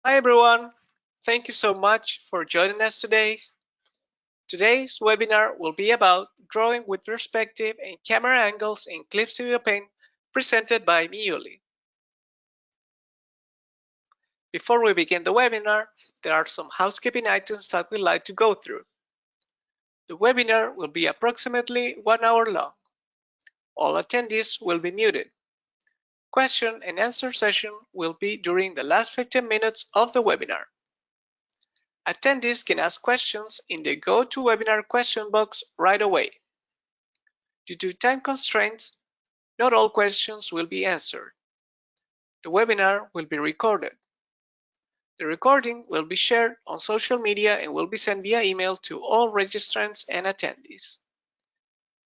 Hi everyone, thank you so much for joining us today. Today's webinar will be about drawing with perspective and camera angles in Clip Studio Paint presented by Miyuli. Before we begin the webinar, there are some housekeeping items that we'd like to go through. The webinar will be approximately 1 hour long. All attendees will be muted. Question and answer session will be during the last 15 minutes of the webinar. Attendees can ask questions in the GoToWebinar question box right away. Due to time constraints, not all questions will be answered. The webinar will be recorded. The recording will be shared on social media and will be sent via email to all registrants and attendees.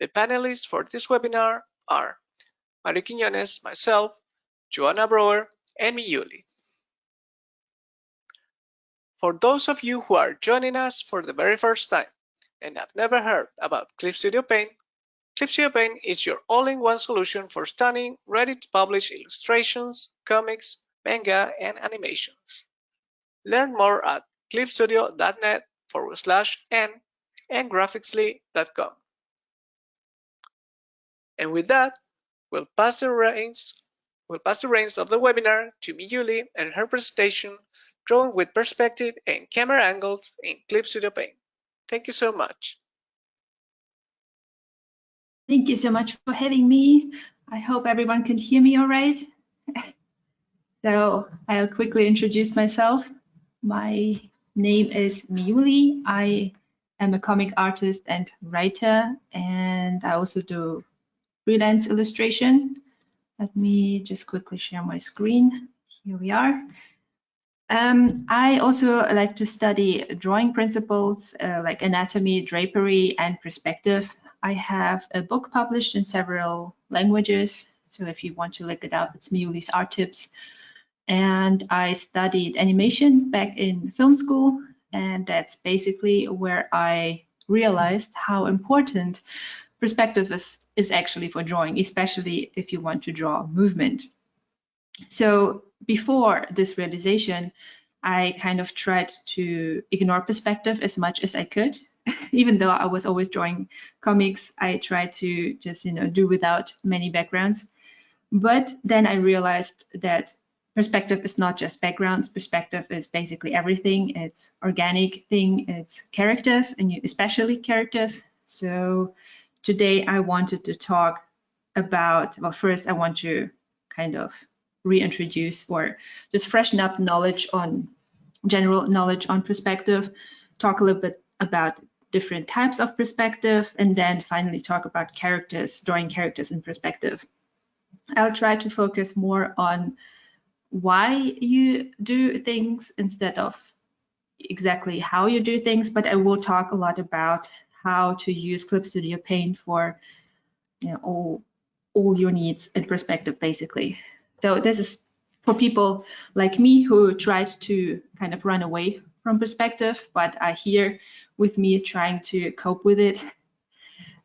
The panelists for this webinar are Mario Quiñones, myself, Joanna Brower, and Miyuli. For those of you who are joining us for the very first time and have never heard about Clip Studio Paint, Clip Studio Paint is your all-in-one solution for stunning, ready-to-publish illustrations, comics, manga, and animations. Learn more at clipstudio.net/n and graphicsly.com. And with that, we'll pass the reins of the webinar to Miyuli and her presentation, Drawing with Perspective and Camera Angles in Clip Studio Paint. Thank you so much. Thank you so much for having me. I hope everyone can hear me all right. So I'll quickly introduce myself. My name is Miyuli. I am a comic artist and writer, and I also do freelance illustration. Let me just quickly share my screen. Here we are. I also like to study drawing principles like anatomy, drapery, and perspective. I have a book published in several languages, so if you want to look it up, it's Miyuli's Art Tips. And I studied animation back in film school, and that's basically where I realized how important perspective is actually for drawing, especially if you want to draw movement. So before this realization, I kind of tried to ignore perspective as much as I could. Even though I was always drawing comics, I tried to just, do without many backgrounds. But then I realized that perspective is not just backgrounds. Perspective is basically everything. It's organic thing. It's characters, and especially characters. So today I wanted to talk about, well, first I want to kind of reintroduce or just freshen up general knowledge on perspective, talk a little bit about different types of perspective, and then finally talk about drawing characters in perspective. I'll try to focus more on why you do things instead of exactly how you do things, but I will talk a lot about how to use Clip Studio Paint for all your needs in perspective, basically. So this is for people like me who tried to kind of run away from perspective, but are here with me trying to cope with it.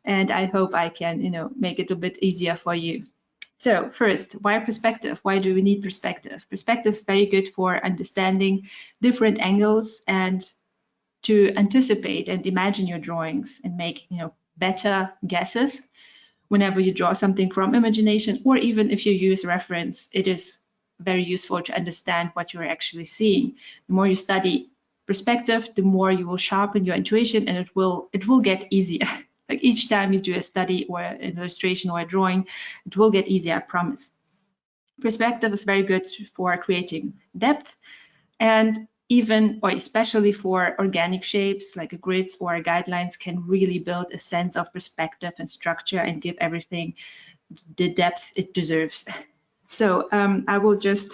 And I hope I can, make it a bit easier for you. So first, why perspective? Why do we need perspective? Perspective is very good for understanding different angles and to anticipate and imagine your drawings and make, better guesses. Whenever you draw something from imagination, or even if you use reference, it is very useful to understand what you're actually seeing. The more you study perspective, the more you will sharpen your intuition, and it will get easier. Like each time you do a study or an illustration or a drawing, it will get easier, I promise. Perspective is very good for creating depth, and even or especially for organic shapes like grids or guidelines can really build a sense of perspective and structure and give everything the depth it deserves. So I will just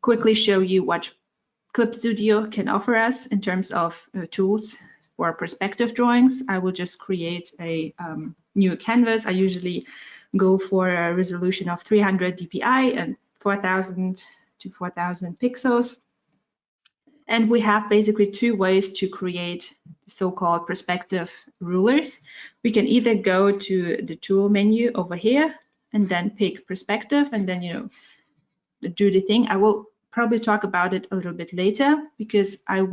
quickly show you what Clip Studio can offer us in terms of tools for perspective drawings. I will just create a new canvas. I usually go for a resolution of 300 dpi and 4000 to 4000 pixels. And we have basically two ways to create so-called perspective rulers. We can either go to the tool menu over here and then pick perspective and then, do the thing. I will probably talk about it a little bit later because I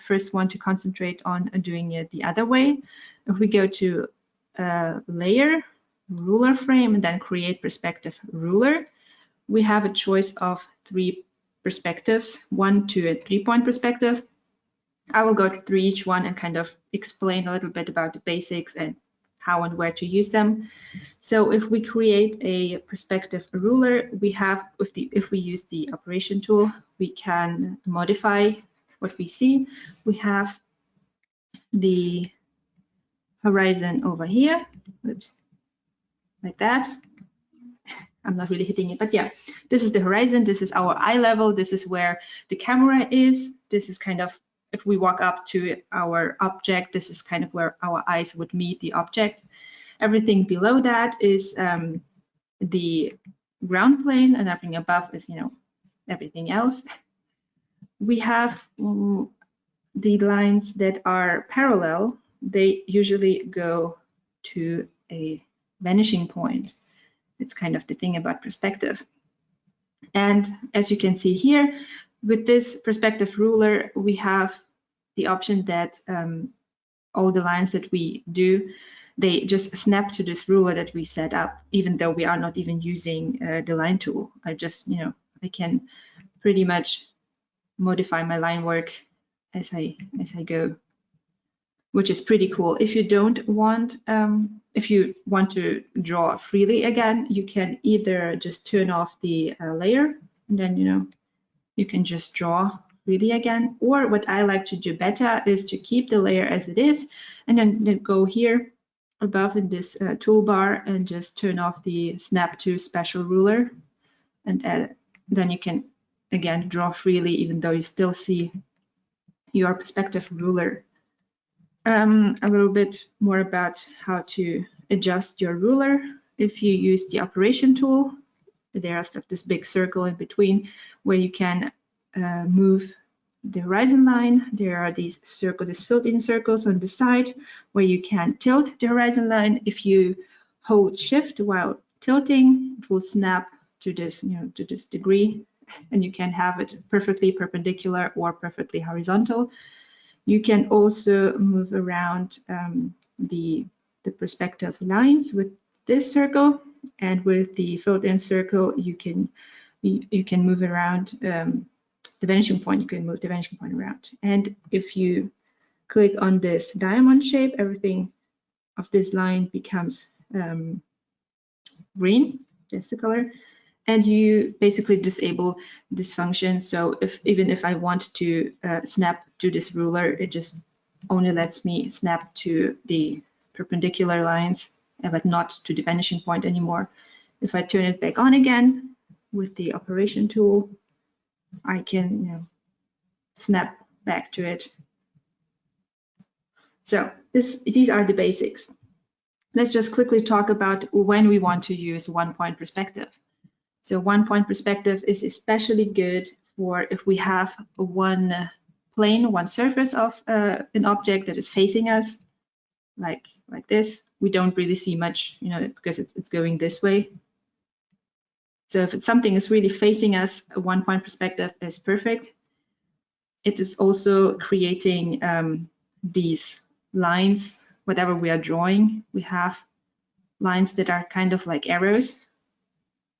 first want to concentrate on doing it the other way. If we go to layer, ruler frame, and then create perspective ruler, we have a choice of 3 perspectives, 1, 2, and 3-point perspective. I will go through each one and kind of explain a little bit about the basics and how and where to use them. So if we create a perspective ruler, we have, if we use the operation tool, we can modify what we see. We have the horizon over here, oops, like that. I'm not really hitting it, but yeah, this is the horizon. This is our eye level. This is where the camera is. This is kind of, if we walk up to our object, this is kind of where our eyes would meet the object. Everything below that is the ground plane, and everything above is, everything else. We have the lines that are parallel. They usually go to a vanishing point. It's kind of the thing about perspective. And as you can see here, with this perspective ruler, we have the option that all the lines that we do, they just snap to this ruler that we set up, even though we are not even using the line tool. I just, I can pretty much modify my line work as I go, which is pretty cool. If you don't want, if you want to draw freely again, you can either just turn off the layer, and then, you can just draw freely again. Or what I like to do better is to keep the layer as it is, and then go here above in this toolbar and just turn off the snap to special ruler. And then you can, again, draw freely, even though you still see your perspective ruler. A little bit more about how to adjust your ruler. If you use the operation tool, there's this big circle in between where you can move the horizon line. There are these filled-in circles on the side where you can tilt the horizon line. If you hold Shift while tilting, it will snap to this, to this degree, and you can have it perfectly perpendicular or perfectly horizontal. You can also move around the perspective lines with this circle, and with the filled-in circle, you can move around the vanishing point. You can move the vanishing point around. And if you click on this diamond shape, everything of this line becomes green. That's the color. And you basically disable this function. So even if I want to snap to this ruler, it just only lets me snap to the perpendicular lines, but not to the vanishing point anymore. If I turn it back on again with the operation tool, I can snap back to it. So these are the basics. Let's just quickly talk about when we want to use one-point perspective. So one-point perspective is especially good for if we have one plane, one surface of an object that is facing us, like this. We don't really see much, because it's going this way. So if something is really facing us, a one-point perspective is perfect. It is also creating these lines, whatever we are drawing. We have lines that are kind of like arrows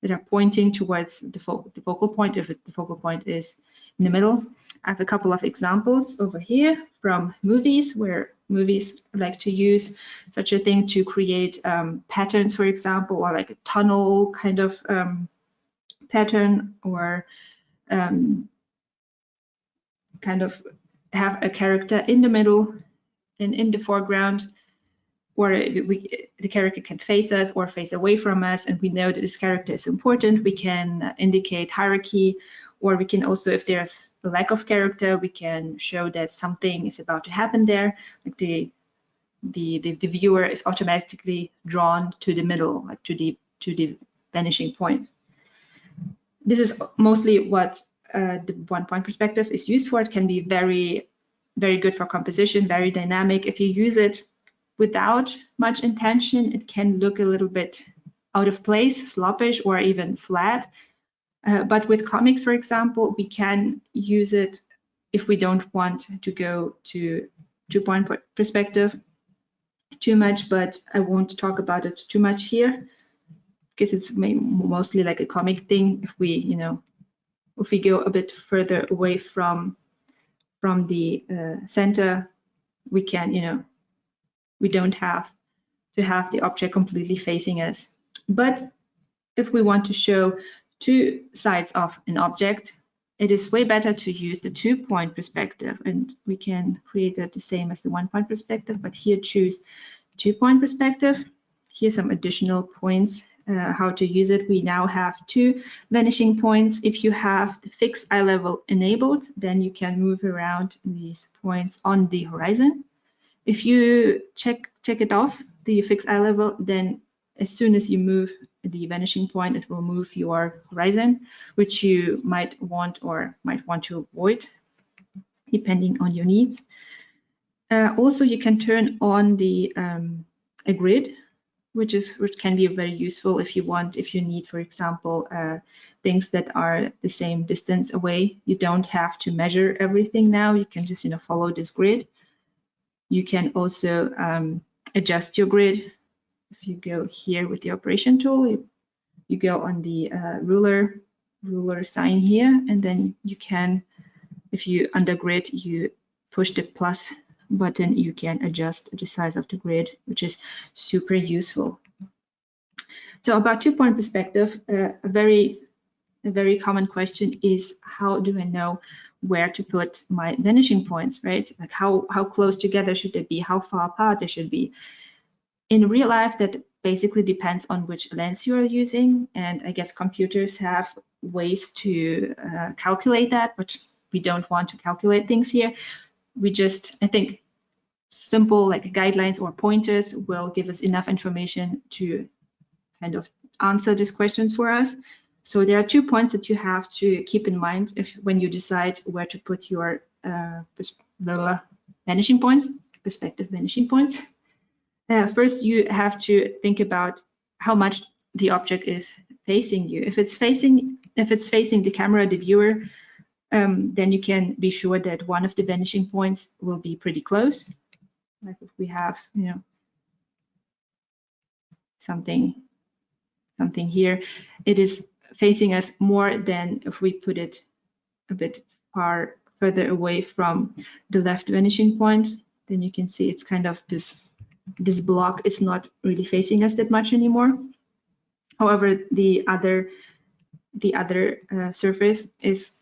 that are pointing towards the focal point, if the focal point is in the middle. I have a couple of examples over here from movies, where movies like to use such a thing to create patterns, for example, or like a tunnel kind of pattern, or kind of have a character in the middle and in the foreground, or the character can face us or face away from us, and we know that this character is important. We can indicate hierarchy, or we can also, if there's a lack of character, we can show that something is about to happen there, like the viewer is automatically drawn to the middle, like to the vanishing point. This is mostly what the one-point perspective is used for. It can be very, very good for composition, very dynamic. If you use it without much intention, it can look a little bit out of place, sloppish, or even flat. But with comics, for example, we can use it if we don't want to go to two-point perspective too much, but I won't talk about it too much here because it's mostly like a comic thing. If we, if we go a bit further away from the center, we can, we don't have to have the object completely facing us. But if we want to show two sides of an object, it is way better to use the two-point perspective, and we can create it the same as the one-point perspective, but here choose two-point perspective. Here's some additional points how to use it. We now have 2 vanishing points. If you have the fixed eye level enabled, then you can move around these points on the horizon. If you check it off, the fixed eye level, then as soon as you move the vanishing point, it will move your horizon, which you might want or might want to avoid, depending on your needs. Also, you can turn on the a grid, which can be very useful if you need, for example, things that are the same distance away. You don't have to measure everything now. You can just follow this grid. You can also adjust your grid. If you go here with the operation tool, you go on the ruler sign here, and then you can, if you under grid, you push the plus button, you can adjust the size of the grid, which is super useful. So about two-point perspective, a very common question is, how do I know where to put my vanishing points, right? Like how close together should they be? How far apart they should be? In real life, that basically depends on which lens you are using. And I guess computers have ways to calculate that, but we don't want to calculate things here. We just, I think, simple like guidelines or pointers will give us enough information to kind of answer these questions for us. So there are 2 points that you have to keep in mind when you decide where to put your vanishing points, perspective vanishing points. First, you have to think about how much the object is facing you. If it's facing the camera, the viewer, then you can be sure that one of the vanishing points will be pretty close. Like if we have, something here, it is facing us more than if we put it a bit further away from the left vanishing point. Then you can see it's kind of this block is not really facing us that much anymore. However, the other surface is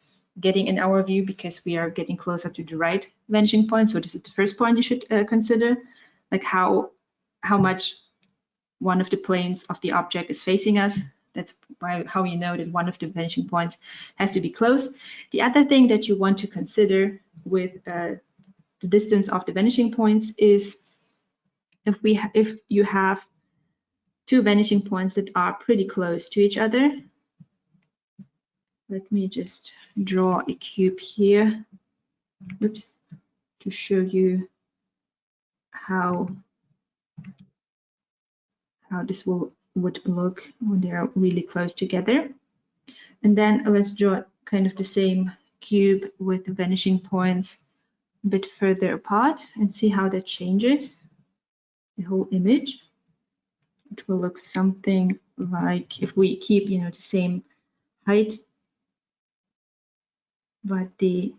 getting in our view because we are getting closer to the right vanishing point. So this is the first point you should consider, like how much one of the planes of the object is facing us. That's how you know that one of the vanishing points has to be close. The other thing that you want to consider with the distance of the vanishing points is if you have 2 vanishing points that are pretty close to each other. Let me just draw a cube here. Oops, to show you how this would look when they are really close together. And then let's draw kind of the same cube with the vanishing points a bit further apart and see how that changes the whole image. It will look something like, if we keep the same height, but the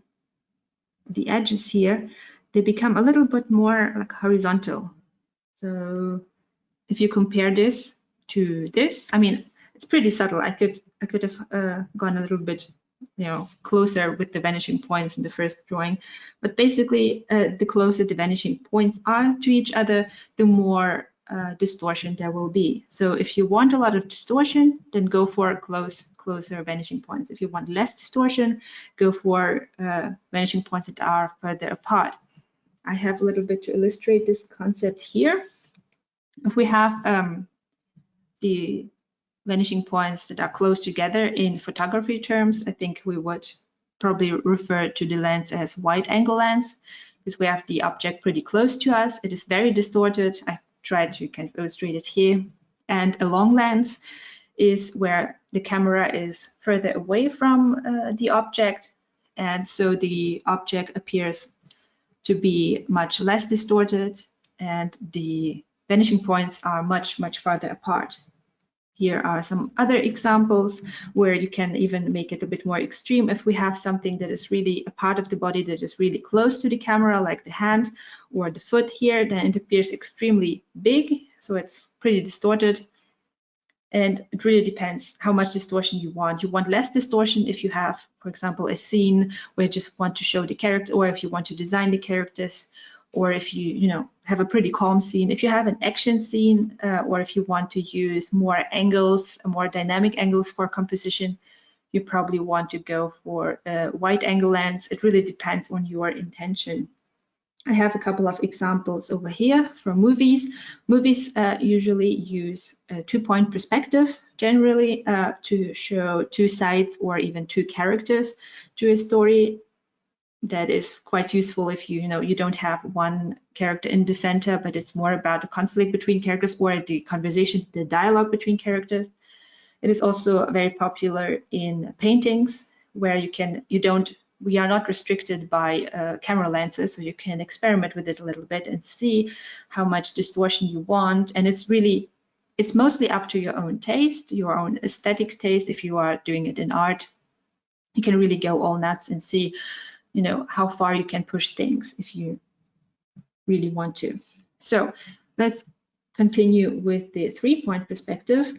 edges here, they become a little bit more like horizontal. So if you compare this to this, I mean, it's pretty subtle. I could have gone a little bit closer with the vanishing points in the first drawing, but basically the closer the vanishing points are to each other, the more distortion there will be. So if you want a lot of distortion, then go for closer vanishing points. If you want less distortion, go for vanishing points that are further apart. I have a little bit to illustrate this concept here. If we have the vanishing points that are close together in photography terms, I think we would probably refer to the lens as wide angle lens, because we have the object pretty close to us. It is very distorted. I tried to kind of illustrate it here. And a long lens is where the camera is further away from the object, and so the object appears to be much less distorted, and the vanishing points are much farther apart. Here are some other examples where you can even make it a bit more extreme. If we have something that is really a part of the body that is really close to the camera, like the hand or the foot here, then it appears extremely big, so it's pretty distorted. And it really depends how much distortion you want. You want less distortion if you have, for example, a scene where you just want to show the character, or if you want to design the characters, or if you have a pretty calm scene. If you have an action scene, or if you want to use more angles, more dynamic angles for composition, you probably want to go for a wide angle lens. It really depends on your intention. I have a couple of examples over here from movies. Movies usually use a two-point perspective, generally to show two sides or even two characters to a story. That is quite useful if you don't have one character in the center, but it's more about the conflict between characters or the conversation, the dialogue between characters. It is also very popular in paintings where we are not restricted by camera lenses, so you can experiment with it a little bit and see how much distortion you want. And it's mostly up to your own taste, your own aesthetic taste. If you are doing it in art, you can really go all nuts and see, how far you can push things if you really want to. So let's continue with the three-point perspective.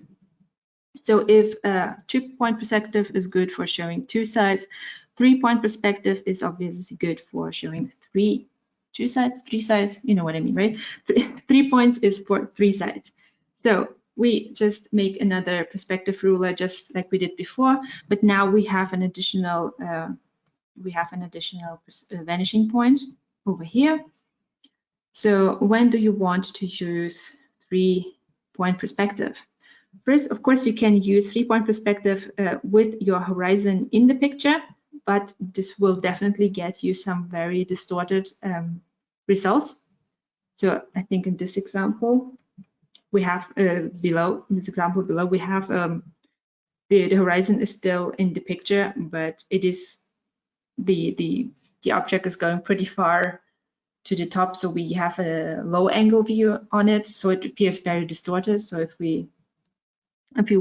So if a two-point perspective is good for showing two sides, three-point perspective is obviously good for showing three sides, you know what I mean, right? 3 points is for 3 sides. So we just make another perspective ruler just like we did before, but now we have an additional vanishing point over here. So when do you want to use 3-point perspective? First, of course, you can use 3-point perspective with your horizon in the picture, but this will definitely get you some very distorted results. So I think in this example, we have below, we have the horizon is still in the picture, but it is the object is going pretty far to the top, so we have a low angle view on it, so it appears very distorted. So if we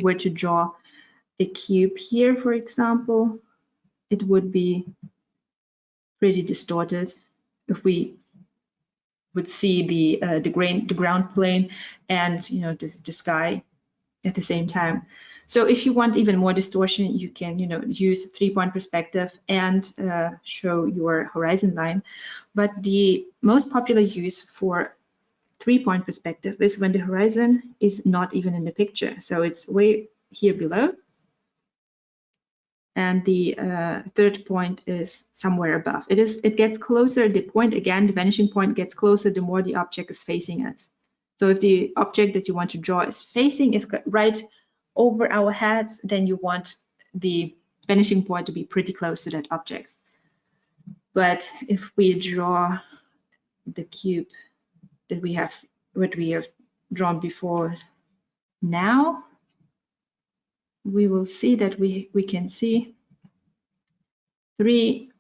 were to draw a cube here, for example, it would be pretty distorted if we would see the ground plane and the sky at the same time. So if you want even more distortion, you can use 3-point perspective and show your horizon line. But the most popular use for 3-point perspective is when the horizon is not even in the picture. So it's way here below, and the third point is somewhere above. It gets closer. The point, again, the vanishing point gets closer the more the object is facing us. So if the object that you want to draw is right over our heads, then you want the vanishing point to be pretty close to that object. But if we draw the cube that we have drawn before now, we will see that we can see 3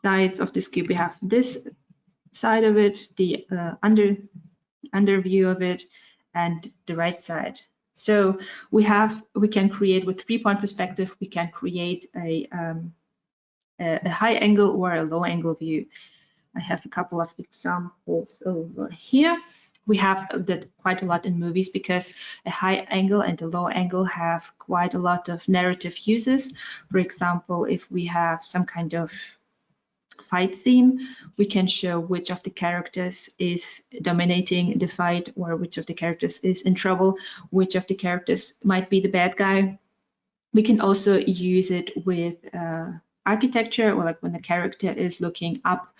sides of this cube. We have this side of it, the under view of it, and the right side. So we can create with 3-point perspective, we can create a high angle or a low angle view. I have a couple of examples over here. We have that quite a lot in movies because a high angle and a low angle have quite a lot of narrative uses. For example, if we have some kind of fight scene, we can show which of the characters is dominating the fight, or which of the characters is in trouble, which of the characters might be the bad guy. We can also use it with architecture, or like when the character is looking up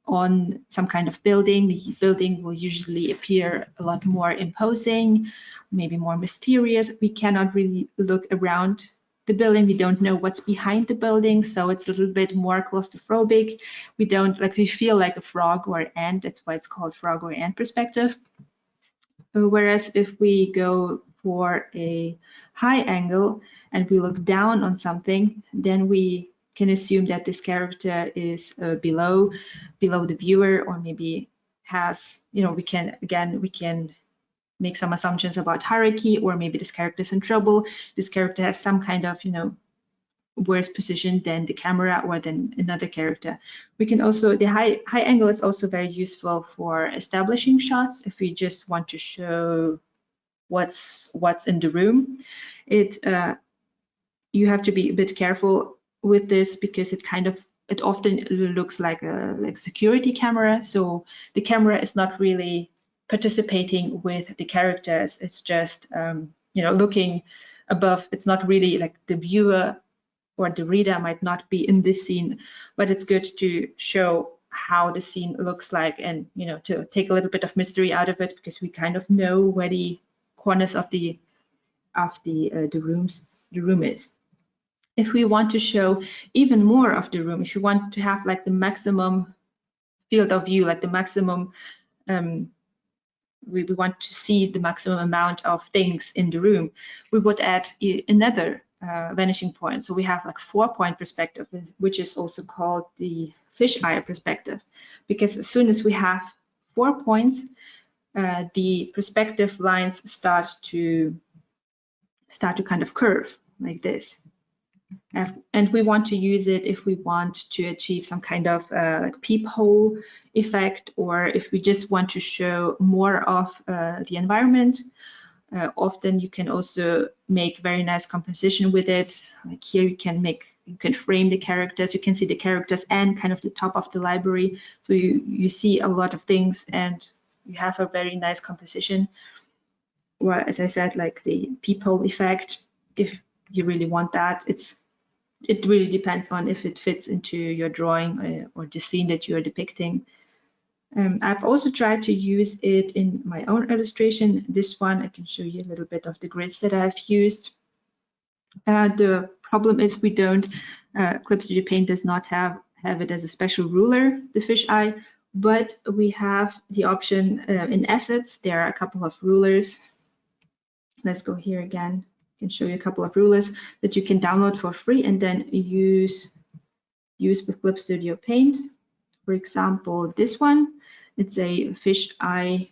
on some kind of building, the building will usually appear a lot more imposing, maybe more mysterious. We cannot really look around the building. We don't know what's behind the building, so it's a little bit more claustrophobic. We feel like a frog or an ant. That's why it's called frog or ant perspective. Whereas if we go for a high angle and we look down on something, then we can assume that this character is below the viewer, or maybe has, we can make some assumptions about hierarchy, or maybe this character is in trouble. This character has some kind of, worse position than the camera or than another character. We can also, the high angle is also very useful for establishing shots if we just want to show what's in the room. You have to be a bit careful with this because it often looks like a security camera. So the camera is not really participating with the characters. It's just looking above. It's not really like the viewer or the reader might not be in this scene, but it's good to show how the scene looks like, and to take a little bit of mystery out of it, because we kind of know where the corners of the room is. If we want to show even more of the room, if you want to have like the maximum field of view, like the maximum, we want to see the maximum amount of things in the room, we would add another vanishing point. So we have like 4-point perspective, which is also called the fisheye perspective, because as soon as we have 4 points, the perspective lines start to kind of curve like this. And we want to use it if we want to achieve some kind of like peephole effect, or if we just want to show more of the environment. Often you can also make very nice composition with it. Like here you can frame the characters, you can see the characters and kind of the top of the library. So you see a lot of things and you have a very nice composition. Or as I said, like the peephole effect, if you really want that, it really depends on if it fits into your drawing or the scene that you are depicting. I've also tried to use it in my own illustration. This one, I can show you a little bit of the grids that I've used. The problem is we don't, Clip Studio Paint does not have it as a special ruler, the fisheye, but we have the option in assets. There are a couple of rulers. Let's go here again. I can show you a couple of rulers that you can download for free and then use with Clip Studio Paint. For example, this one, it's a fisheye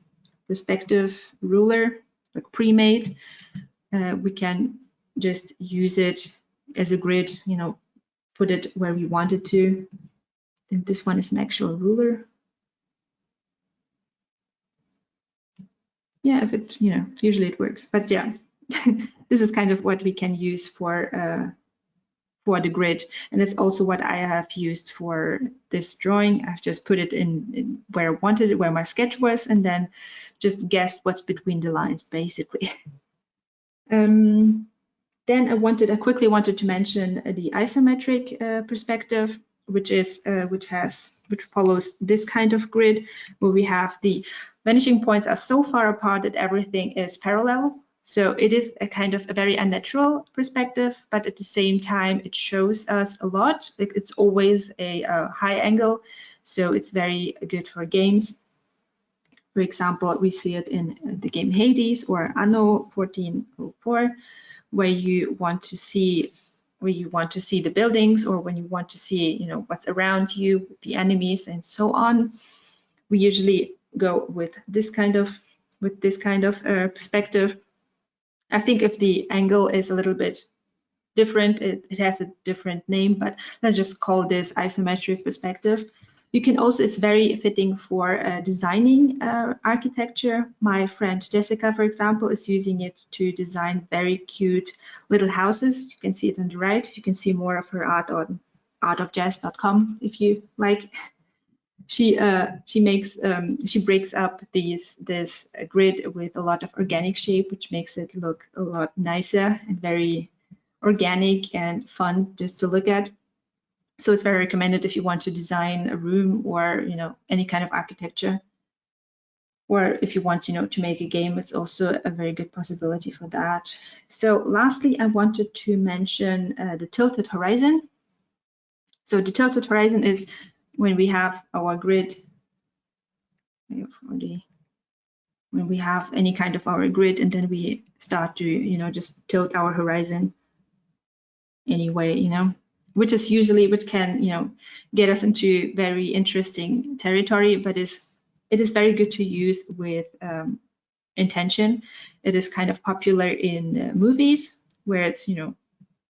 perspective ruler, like pre-made. We can just use it as a grid, put it where we want it to. And this one is an actual ruler. Yeah, if it, usually it works, but yeah, this is kind of what we can use for the grid, and it's also what I have used for this drawing. I've just put it in where I wanted it, where my sketch was, and then just guessed what's between the lines, basically. Then I quickly wanted to mention the isometric perspective, which follows this kind of grid, where we have the vanishing points are so far apart that everything is parallel. So it is a kind of a very unnatural perspective, but at the same time, it shows us a lot. It's always a high angle, so it's very good for games. For example, we see it in the game Hades or Anno 1404, where you want to see the buildings, or when you want to see what's around you, the enemies, and so on. We usually go with this kind of perspective. I think if the angle is a little bit different, it has a different name, but let's just call this isometric perspective. You can also, it's very fitting for designing architecture. My friend Jessica, for example, is using it to design very cute little houses. You can see it on the right. You can see more of her art on artofjazz.com if you like. She breaks up this grid with a lot of organic shape, which makes it look a lot nicer and very organic and fun just to look at. So it's very recommended if you want to design a room or any kind of architecture, or if you want to make a game. It's also a very good possibility for that. So lastly, I wanted to mention the tilted horizon. So the tilted horizon is when we have our grid. when we have any kind of our grid, and then we start to, you know, just tilt our horizon anyway, you know, which can, you know, get us into very interesting territory, but it is very good to use with intention. It is kind of popular in movies where it's, you know,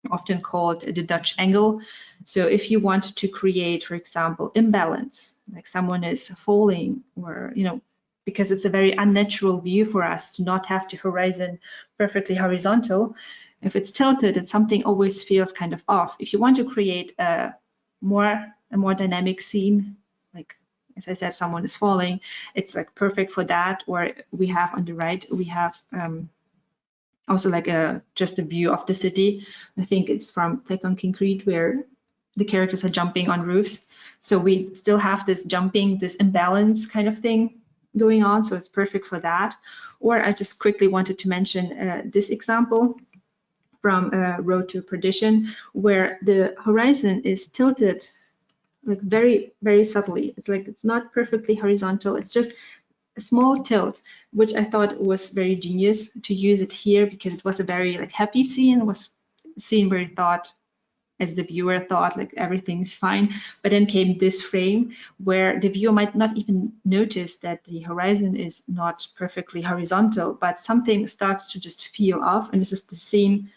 often called the Dutch angle. So if you want to create, for example, imbalance, like someone is falling, or, you know, because it's a very unnatural view for us to not have the horizon perfectly horizontal. If it's tilted, and something always feels kind of off. If you want to create a more dynamic scene, like as I said, someone is falling, it's like perfect for that. Or we have on the right, we have also like just a view of the city. I think it's from Take on Concrete, where the characters are jumping on roofs. So we still have this jumping, this imbalance kind of thing going on. So it's perfect for that. Or I just quickly wanted to mention this example from Road to Perdition, where the horizon is tilted like very, very subtly. It's like it's not perfectly horizontal. It's just a small tilt, which I thought was very genius to use it here, because it was a very like happy scene. It was a scene where you thought, as the viewer thought, like everything's fine. But then came this frame where the viewer might not even notice that the horizon is not perfectly horizontal, but something starts to just feel off. And this is the scene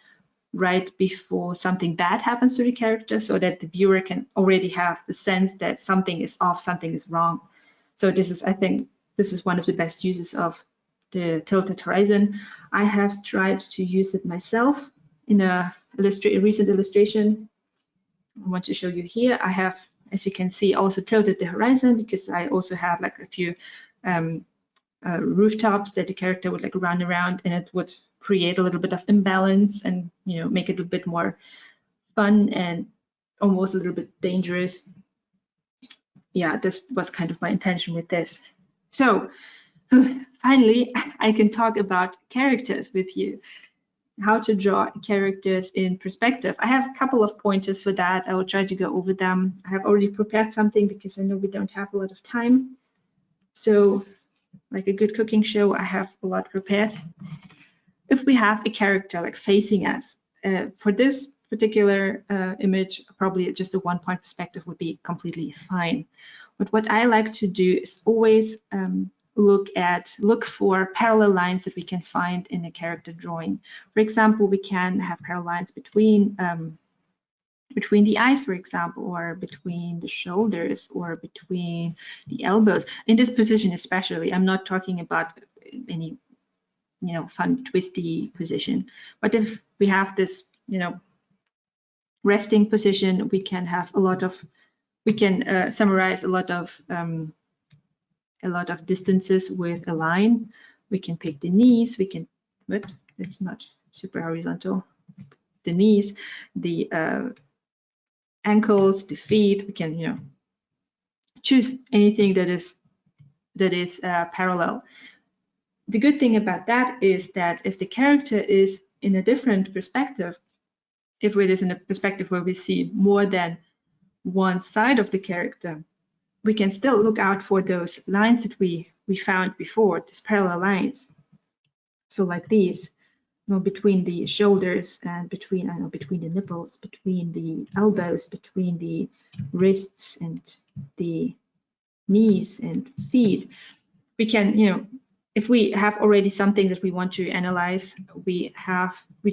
right before something bad happens to the character, so that the viewer can already have the sense that something is off, something is wrong. So this is, I think, this is one of the best uses of the tilted horizon. I have tried to use it myself in a recent illustration. I want to show you here. I have, as you can see, also tilted the horizon, because I also have like a few rooftops that the character would like run around, and it would create a little bit of imbalance and, you know, make it a bit more fun and almost a little bit dangerous. Yeah, this was kind of my intention with this. So finally, I can talk about characters with you, how to draw characters in perspective. I have a couple of pointers for that. I will try to go over them. I have already prepared something because I know we don't have a lot of time. So like a good cooking show, I have a lot prepared. If we have a character like facing us, for this particular image, probably just a one-point perspective would be completely fine. But what I like to do is always look for parallel lines that we can find in a character drawing. For example, we can have parallel lines between the eyes, for example, or between the shoulders, or between the elbows. In this position especially, I'm not talking about any, you know, fun twisty position. But if we have this, you know, resting position, we can have a lot of, we can summarize a lot of distances with a line. We can pick the knees, we can, but it's not super horizontal. The knees, the ankles, the feet, we can, you know, choose anything that is parallel. The good thing about that is that if the character is in a different perspective, if it is in a perspective where we see more than one side of the character, we can still look out for those lines that we found before, these parallel lines. So like these, you know, between the shoulders and between, I don't know, between the nipples, between the elbows, between the wrists and the knees and feet. We can, you know, if we have already something that we want to analyze, we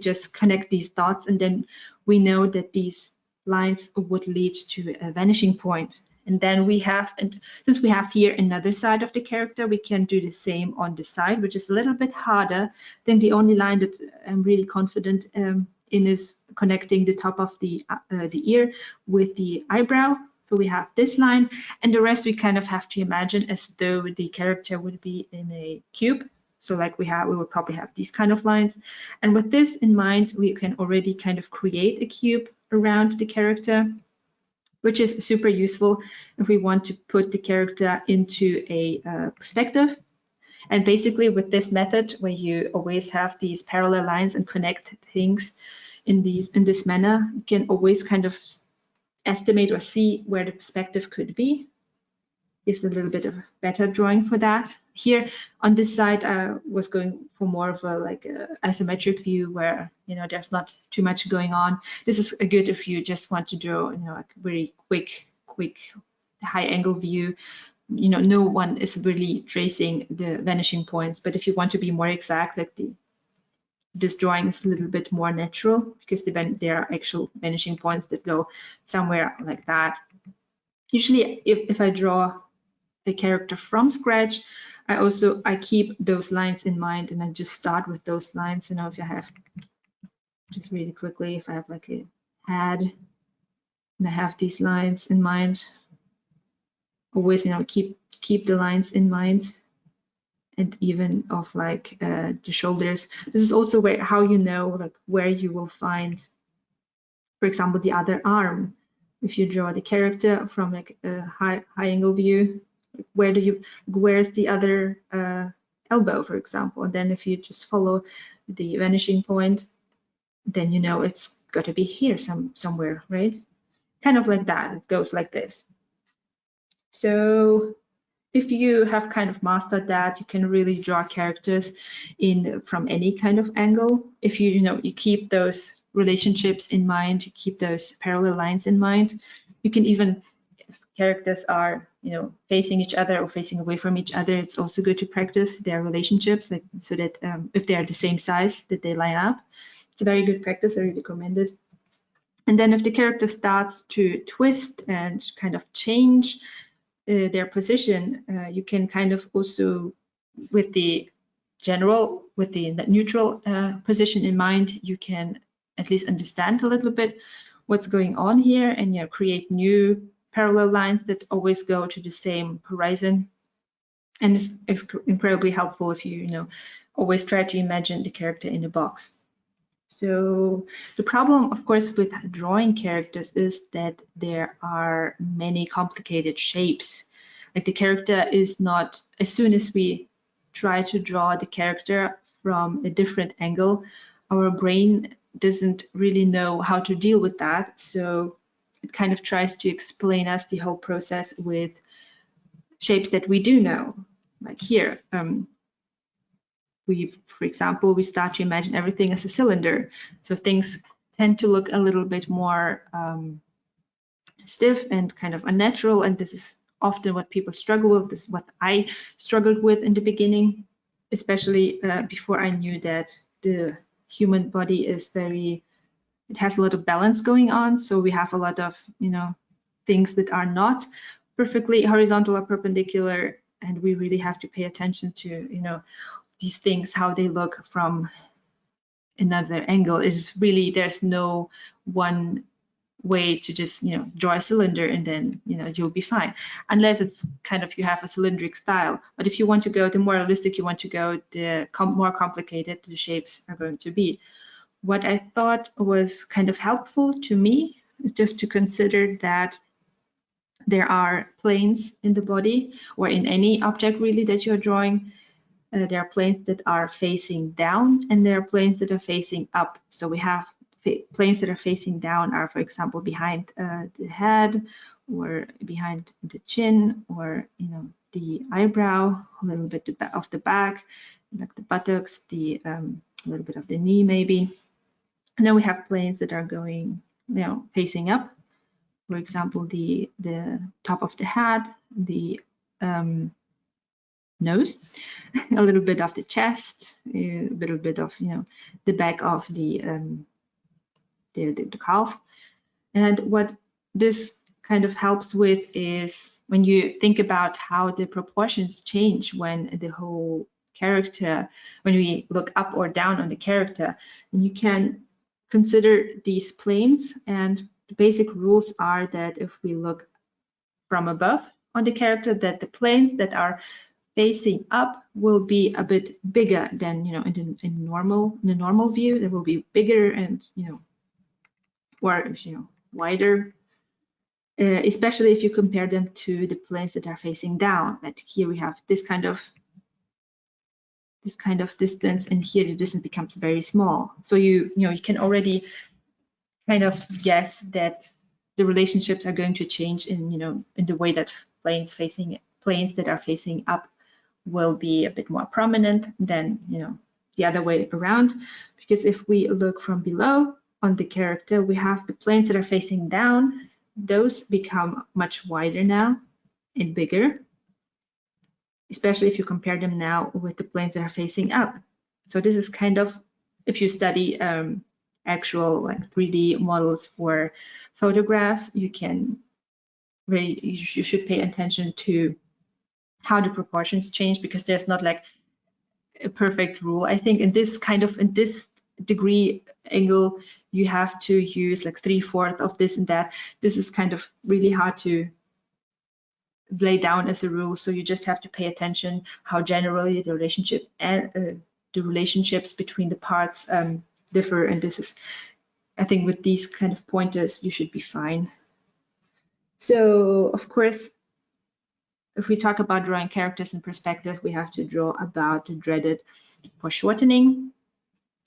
just connect these dots, and then we know that these lines would lead to a vanishing point. And then we have, and since we have here another side of the character, we can do the same on the side, which is a little bit harder. Then the only line that I'm really confident in is connecting the top of the ear with the eyebrow. So we have this line, and the rest we kind of have to imagine as though the character would be in a cube. So like we would probably have these kind of lines. And with this in mind, we can already kind of create a cube around the character, which is super useful if we want to put the character into a perspective. And basically with this method, where you always have these parallel lines and connect things in this manner, you can always kind of estimate or see where the perspective could be. is a little bit of a better drawing for that. Here on this side, I was going for more of a like a isometric view where, you know, there's not too much going on. This is a good if you just want to draw, you know, like very quick high angle view. You know, no one is really tracing the vanishing points, but if you want to be more exact, like this drawing is a little bit more natural because there are actual vanishing points that go somewhere like that. Usually if I draw a character from scratch, I keep those lines in mind and I just start with those lines. You know, if I have, just really quickly, if I have like a head and I have these lines in mind, always, you know, keep the lines in mind, and even of like the shoulders. This is also how you know like where you will find, for example, the other arm. If you draw the character from like a high angle view, where's the other elbow, for example, and then if you just follow the vanishing point, then you know it's got to be here somewhere, right? Kind of like that. It goes like this. So if you have kind of mastered that, you can really draw characters from any kind of angle. If you keep those relationships in mind, you keep those parallel lines in mind. You can even, if characters are, you know, facing each other or facing away from each other, it's also good to practice their relationships, like, so that if they are the same size, that they line up. It's a very good practice. I really recommend it. And then if the character starts to twist and kind of change their position, you can kind of also, with the neutral position in mind, you can at least understand a little bit what's going on here, and, you know, create new parallel lines that always go to the same horizon. And it's incredibly helpful if you always try to imagine the character in a box. So the problem, of course, with drawing characters is that there are many complicated shapes. Like the character is not, as soon as we try to draw the character from a different angle, our brain doesn't really know how to deal with that. So it kind of tries to explain us the whole process with shapes that we do know. Like here, for example, we start to imagine everything as a cylinder. So things tend to look a little bit more stiff and kind of unnatural. And this is often what people struggle with. This is what I struggled with in the beginning, especially before I knew that the human body is it has a lot of balance going on. So we have a lot of, things that are not perfectly horizontal or perpendicular. And we really have to pay attention to, these things, how they look from another angle. Is really, there's no one way to just draw a cylinder and then you'll be fine, unless it's kind of you have a cylindric style. But if you want to go the more realistic, you want to go the more complicated the shapes are going to be. What I thought was kind of helpful to me is just to consider that there are planes in the body, or in any object really that you're drawing. There are planes that are facing down, and there are planes that are facing up. So we have planes that are facing down are, for example, behind the head, or behind the chin, or the eyebrow, a little bit of the back, like the buttocks, a little bit of the knee maybe. And then we have planes that are going, facing up. For example, the top of the head, the nose, a little bit of the chest, a little bit of the back of the calf. And what this kind of helps with is when you think about how the proportions change when the whole character, when we look up or down on the character, and you can consider these planes. And the basic rules are that if we look from above on the character, that the planes that are facing up will be a bit bigger than in the normal view. They will be bigger and or wider, especially if you compare them to the planes that are facing down. That here we have this kind of distance, and here the distance becomes very small. So you can already kind of guess that the relationships are going to change in the way that planes facing planes that are facing up will be a bit more prominent than, the other way around. Because if we look from below on the character, we have the planes that are facing down. Those become much wider now and bigger, especially if you compare them now with the planes that are facing up. So this is kind of, if you study actual like 3D models for photographs, you should pay attention to how the proportions change, because there's not like a perfect rule. I think in this degree angle, you have to use like 3/4 of this and that. This is kind of really hard to lay down as a rule, so you just have to pay attention how generally the relationship and the relationships between the parts differ. And this is, I think, with these kind of pointers, you should be fine. So of course, if we talk about drawing characters in perspective, we have to draw about the dreaded foreshortening.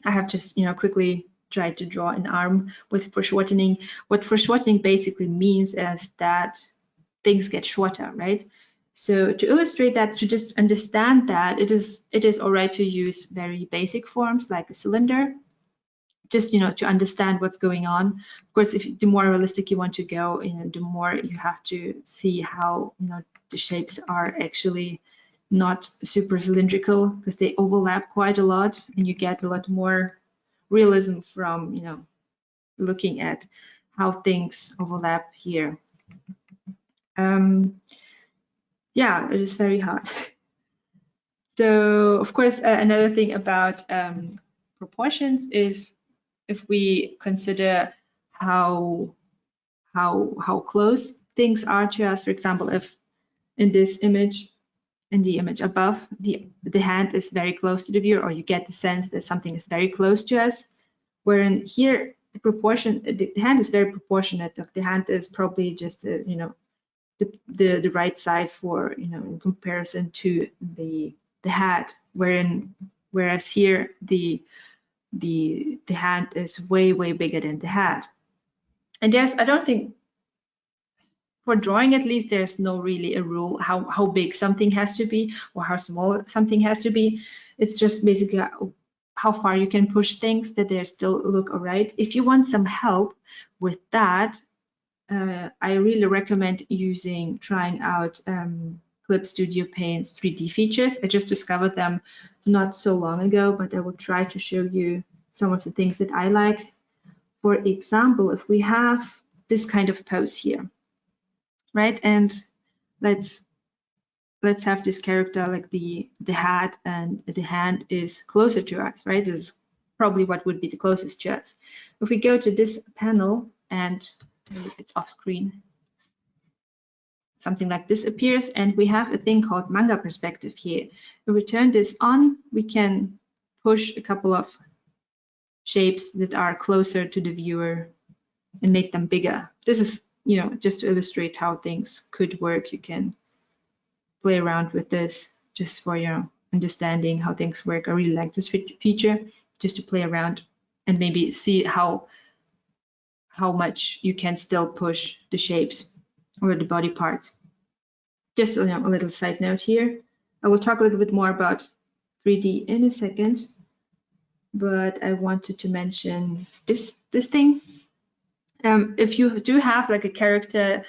I have just, quickly tried to draw an arm with foreshortening. What foreshortening basically means is that things get shorter, right? So to illustrate that, to just understand that, it is all right to use very basic forms like a cylinder, just to understand what's going on. Of course, if the more realistic you want to go, the more you have to see how the shapes are actually not super cylindrical, because they overlap quite a lot, and you get a lot more realism from looking at how things overlap here. Yeah, it is very hard. So of course, another thing about proportions is if we consider how close things are to us. For example, if in this image, in the image above, the hand is very close to the viewer, or you get the sense that something is very close to us. Wherein here, the hand is very proportionate. The hand is probably just the right size for in comparison to the head. Whereas here the hand is way bigger than the head. And I don't think, for drawing at least, there's no really a rule how big something has to be or how small something has to be. It's just basically how far you can push things that they still look all right. If you want some help with that, I really recommend trying out Clip Studio Paint's 3D features. I just discovered them not so long ago, but I will try to show you some of the things that I like. For example, if we have this kind of pose here, right? And let's have this character like the head and the hand is closer to us, right? This is probably what would be the closest to us. If we go to this panel and it's off screen, something like this appears, and we have a thing called Manga perspective here. If we turn this on, we can push a couple of shapes that are closer to the viewer and make them bigger. This is, just to illustrate how things could work. You can play around with this just for your understanding how things work. I really like this feature, just to play around and maybe see how much you can still push the shapes or the body parts. Just a little side note here. I will talk a little bit more about 3D in a second, but I wanted to mention this thing. If you do have like a character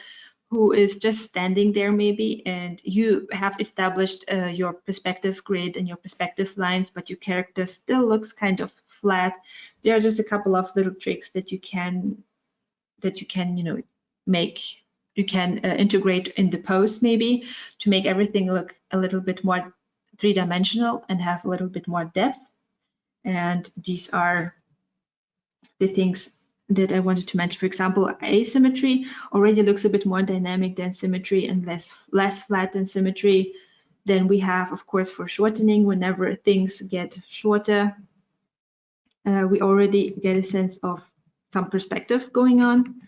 who is just standing there maybe, and you have established your perspective grid and your perspective lines, but your character still looks kind of flat, there are just a couple of little tricks that you can make. You can integrate in the pose maybe to make everything look a little bit more three-dimensional and have a little bit more depth. And these are the things that I wanted to mention. For example, asymmetry already looks a bit more dynamic than symmetry and less flat than symmetry. Then we have, of course, foreshortening. Whenever things get shorter, we already get a sense of some perspective going on,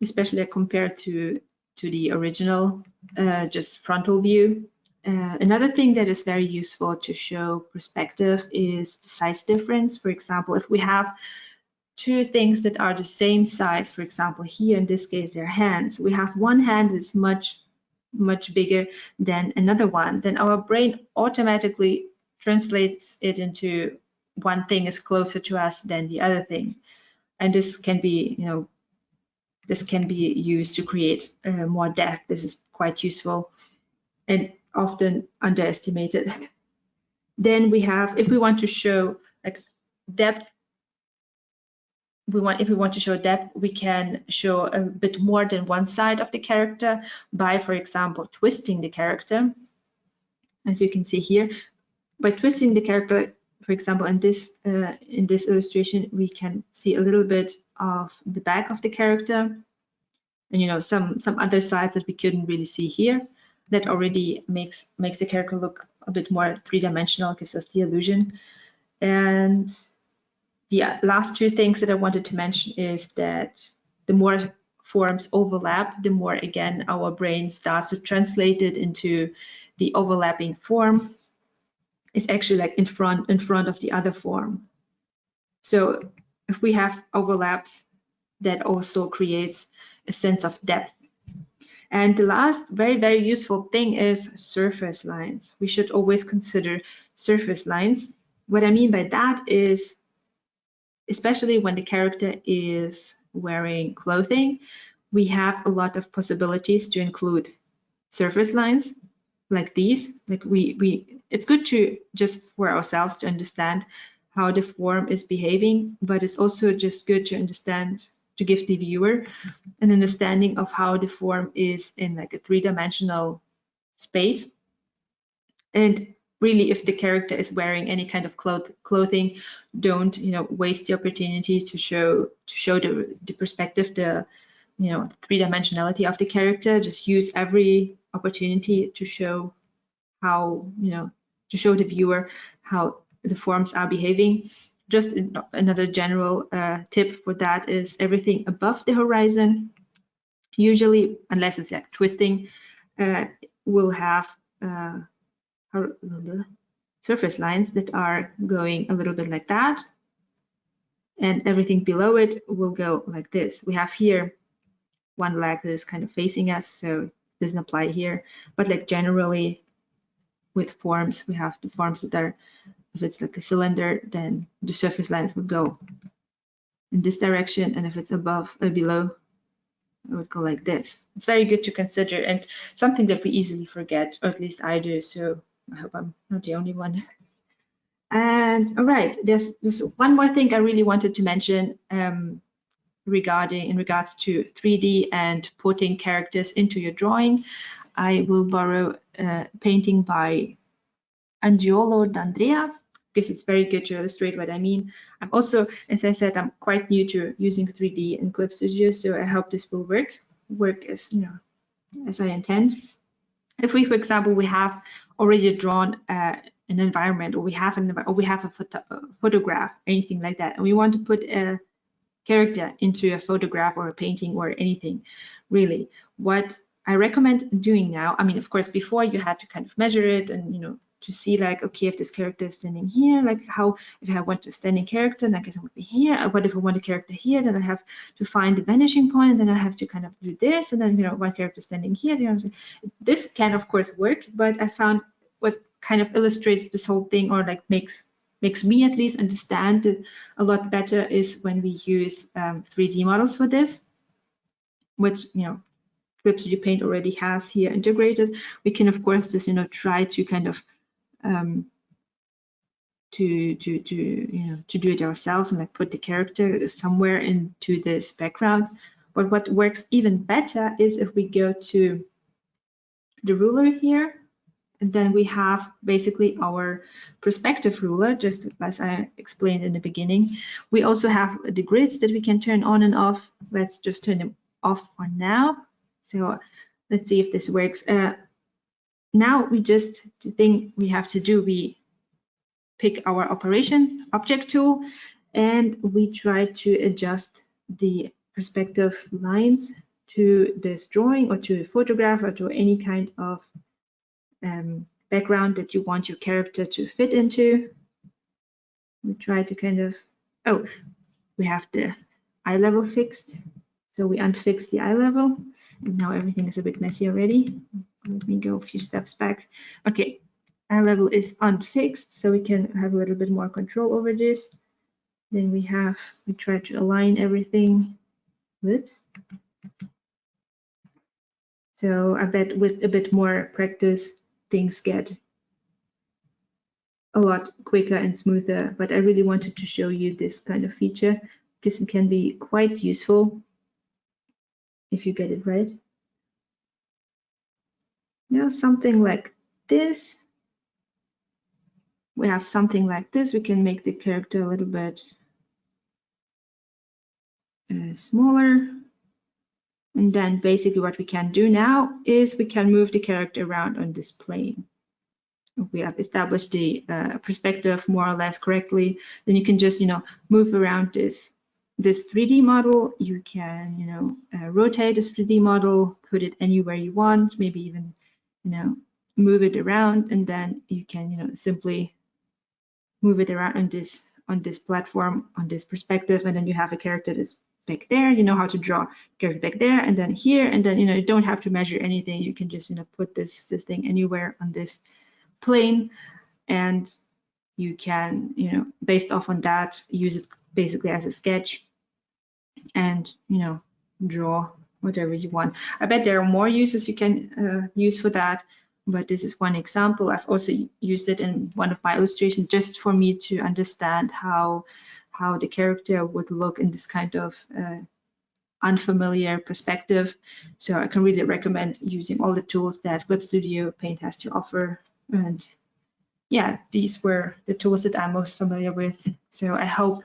especially compared to the original just frontal view. Another thing that is very useful to show perspective is the size difference. For example, if we have two things that are the same size, for example, here in this case, their hands, we have one hand is much much bigger than another one, then our brain automatically translates it into one thing is closer to us than the other thing. And this can be, this can be used to create more depth. This is quite useful and often underestimated. Then we have, if we want to show like depth, if we want to show depth, we can show a bit more than one side of the character by, for example, twisting the character. As you can see here, by twisting the character, for example, in this illustration, we can see a little bit of the back of the character, and some other sides that we couldn't really see here. That already makes the character look a bit more three-dimensional, gives us the illusion. And the last two things that I wanted to mention is that the more forms overlap, the more, again, our brain starts to translate it into the overlapping form is actually like in front of the other form. So if we have overlaps, that also creates a sense of depth. And the last very, very useful thing is surface lines. We should always consider surface lines. What I mean by that is, especially when the character is wearing clothing, we have a lot of possibilities to include surface lines like these. Like it's good to just for ourselves to understand how the form is behaving, but it's also just good to understand, to give the viewer an understanding of how the form is in like a three-dimensional space. And really, if the character is wearing any kind of clothing, don't waste the opportunity to show the perspective, the three-dimensionality of the character. Just use every opportunity to show how to show the viewer how the forms are behaving. Just another general tip for that is everything above the horizon, usually, unless it's like twisting, will have surface lines that are going a little bit like that, and everything below it will go like this. We have here one leg that is kind of facing us, so it doesn't apply here, but like generally with forms, we have the forms that are, if it's like a cylinder, then the surface lines would go in this direction, and if it's above or below, it would go like this. It's very good to consider, and something that we easily forget, or at least I do, so I hope I'm not the only one. And all right, there's one more thing I really wanted to mention in regards to 3D and putting characters into your drawing. I will borrow a painting by Angiolo D'Andrea, because it's very good to illustrate what I mean. I'm also, as I said, I'm quite new to using 3D in Clip Studio, so I hope this will work as as I intend. If we, for example, we have already drawn an environment, or we have a photograph, anything like that, and we want to put a character into a photograph or a painting or anything, really, what I recommend doing now, I mean, of course, before you had to kind of measure it and to see like, okay, if this character is standing here, like how, if I want a standing character, then I guess I would be here. What if I want a character here, then I have to find the vanishing point, and then I have to kind of do this, and then one character standing here. This can of course work, but I found what kind of illustrates this whole thing, or like makes me at least understand it a lot better, is when we use 3D models for this, which Clip Studio Paint already has here integrated. We can of course just try to kind of to do it ourselves and like put the character somewhere into this background. But what works even better is if we go to the ruler here, and then we have basically our perspective ruler, just as I explained in the beginning. We also have the grids that we can turn on and off. Let's just turn them off for now. So let's see if this works. Now the thing we have to do, we pick our operation object tool, and we try to adjust the perspective lines to this drawing or to a photograph or to any kind of background that you want your character to fit into. We try to kind of, we have the eye level fixed. So we unfix the eye level, and now everything is a bit messy already. let me go a few steps back. Okay, eye level is unfixed, so we can have a little bit more control over this. Then we try to align everything. Whoops. So I bet with a bit more practice, things get a lot quicker and smoother, but I really wanted to show you this kind of feature because it can be quite useful if you get it right. Now something like this. We have something like this. We can make the character a little bit smaller. And then basically what we can do now is we can move the character around on this plane. If we have established the perspective more or less correctly, then you can just, move around this 3D model. You can, rotate this 3D model, put it anywhere you want, maybe even, move it around, and then you can, simply move it around on this platform, on this perspective, and then you have a character that's back there. You know how to draw character back there, and then here, and then you don't have to measure anything. You can just put this thing anywhere on this plane, and you can based off on that use it basically as a sketch, and draw whatever you want. I bet there are more uses you can use for that, but this is one example. I've also used it in one of my illustrations just for me to understand how the character would look in this kind of unfamiliar perspective. So I can really recommend using all the tools that Clip Studio Paint has to offer. And yeah, these were the tools that I'm most familiar with. So I hope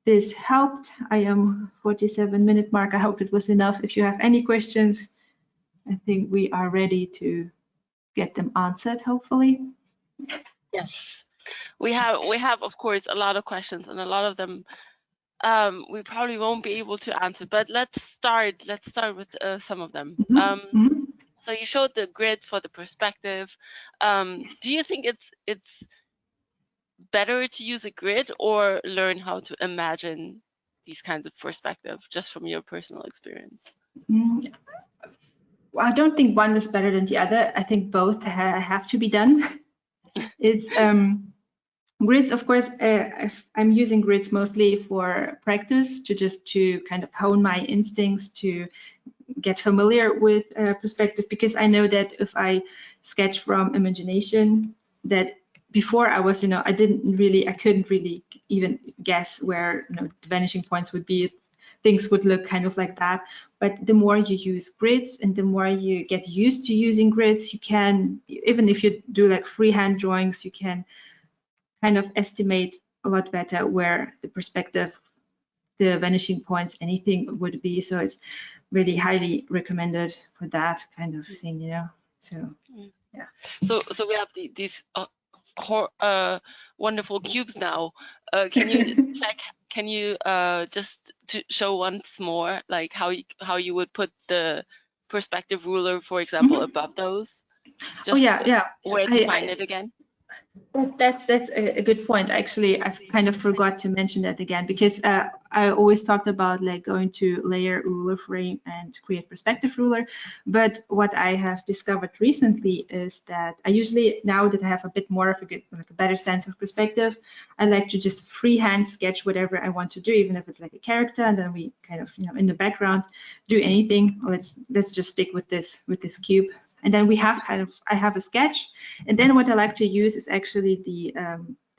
this helped. I am 47-minute mark. I hope it was enough. If you have any questions, I think we are ready to get them answered, hopefully. Yes, we have of course a lot of questions, and a lot of them we probably won't be able to answer, but let's start with some of them. So you showed the grid for the perspective. Do you think it's better to use a grid or learn how to imagine these kinds of perspective, just from your personal experience? Well, I don't think one is better than the other. I think both have to be done. It's grids, of course. I'm using grids mostly for practice, to kind of hone my instincts, to get familiar with perspective, because I know that if I sketch from imagination, that before I was, I couldn't really even guess where the vanishing points would be. Things would look kind of like that. But the more you use grids and the more you get used to using grids, you can, even if you do like freehand drawings, you can kind of estimate a lot better where the perspective, the vanishing points, anything would be. So it's really highly recommended for that kind of thing, So yeah. So we have these wonderful cubes now. Can you check? Can you just to show once more, like how you would put the perspective ruler, for example, above those? Just where to find it again? That's a good point. Actually, I kind of forgot to mention that again, because I always talked about like going to layer ruler frame and create perspective ruler. But what I have discovered recently is that I usually, now that I have a bit more of a better sense of perspective, I like to just freehand sketch whatever I want to do, even if it's like a character, and then we kind of in the background do anything. Let's just stick with this cube. And then I have a sketch, and then what I like to use is actually the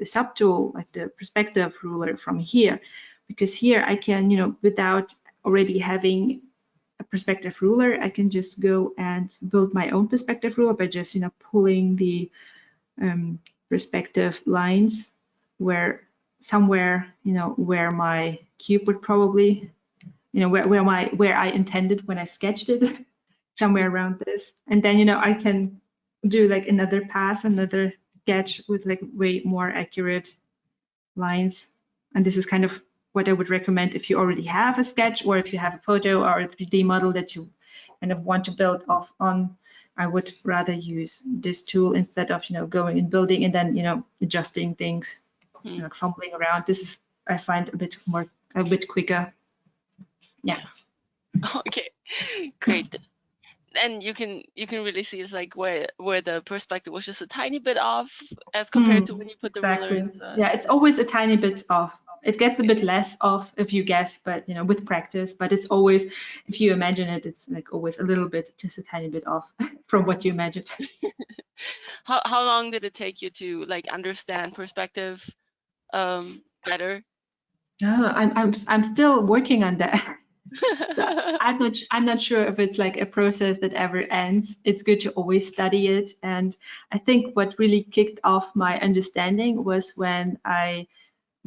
subtool, like the perspective ruler from here, because here I can, without already having a perspective ruler, I can just go and build my own perspective ruler by just, pulling the perspective lines where my cube would probably, where I intended when I sketched it. Somewhere around this, and then I can do like another sketch with like way more accurate lines. And this is kind of what I would recommend if you already have a sketch, or if you have a photo or a 3D model that you kind of want to build off on. I would rather use this tool instead of going and building and then adjusting things, like fumbling around. This is, I find, a bit quicker. Yeah. Okay, great. and you can really see it's like where the perspective was just a tiny bit off as compared to when you put the ruler Exactly. in. Yeah, it's always a tiny bit off. It gets a bit less off if you guess, but with practice. But it's always, if you imagine it, it's like always a little bit, just a tiny bit off from what you imagined. How long did it take you to like understand perspective better? I'm still working on that. So I'm not sure if it's like a process that ever ends. It's good to always study it. And I think what really kicked off my understanding was when I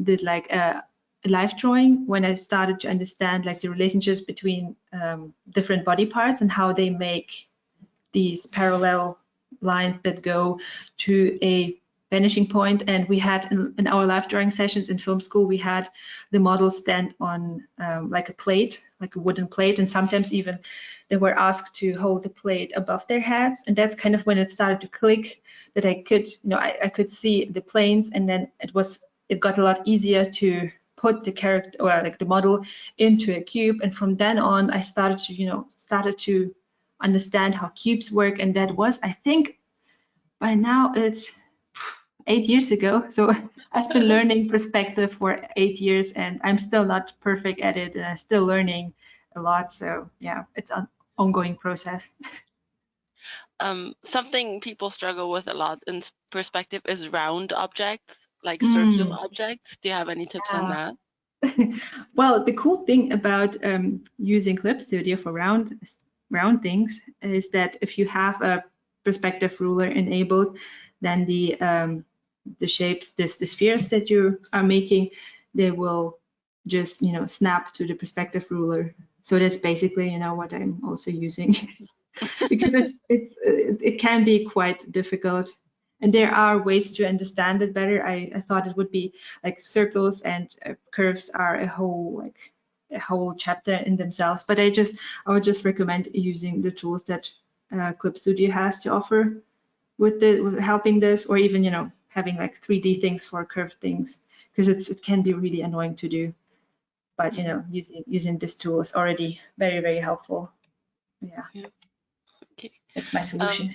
did like a life drawing, when I started to understand like the relationships between different body parts and how they make these parallel lines that go to a vanishing point. And we had in our life drawing sessions in film school, we had the models stand on like a plate, like a wooden plate, and sometimes even they were asked to hold the plate above their heads. And that's kind of when it started to click, that I could, I could see the planes, and then it got a lot easier to put the character or like the model into a cube. And from then on, I started to understand how cubes work. And that was, I think, by now it's 8 years ago. So I've been learning perspective for 8 years, and I'm still not perfect at it, and I'm still learning a lot. So yeah, it's an ongoing process. Something people struggle with a lot in perspective is round objects, like circular objects. Do you have any tips on that? Well, the cool thing about using Clip Studio for round things is that if you have a perspective ruler enabled, then the shapes, the spheres that you are making, they will just snap to the perspective ruler. So that's basically what I'm also using because it can be quite difficult. And there are ways to understand it better. I thought it would be like circles and curves are a whole chapter in themselves. But I would just recommend using the tools that Clip Studio has to offer with helping this, or even having like 3D things for curved things, because it can be really annoying to do. But using this tool is already very, very helpful. Yeah. Okay. That's my solution.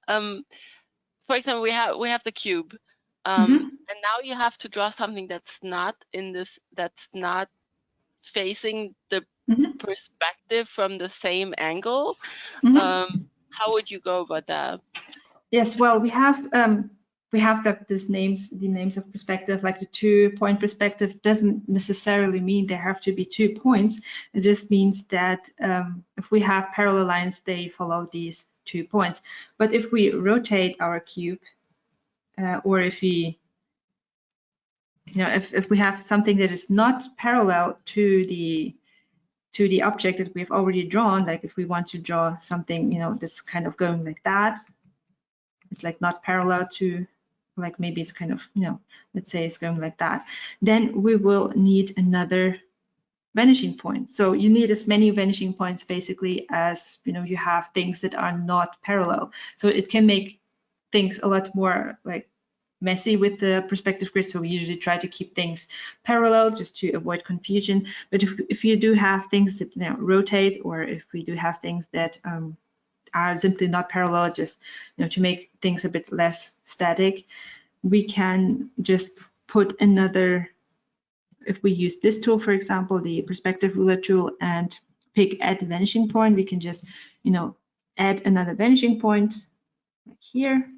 For example, we have the cube, and now you have to draw something that's not facing the perspective from the same angle. How would you go about that? Yes, well, we have the names of perspective, like the 2-point perspective doesn't necessarily mean there have to be 2 points. It just means that if we have parallel lines, they follow these 2 points. But if we rotate our cube, or if we if we have something that is not parallel to the object that we've already drawn, like if we want to draw something that's kind of going like that, it's like not parallel to, like maybe it's kind of let's say it's going like that, then we will need another vanishing point. So you need as many vanishing points basically as you have things that are not parallel. So it can make things a lot more like messy with the perspective grid. So we usually try to keep things parallel just to avoid confusion. But if you do have things that rotate, or if we do have things that are simply not parallel, just to make things a bit less static, we can just put another, if we use this tool, for example, the perspective ruler tool, and pick add vanishing point, we can just add another vanishing point like here,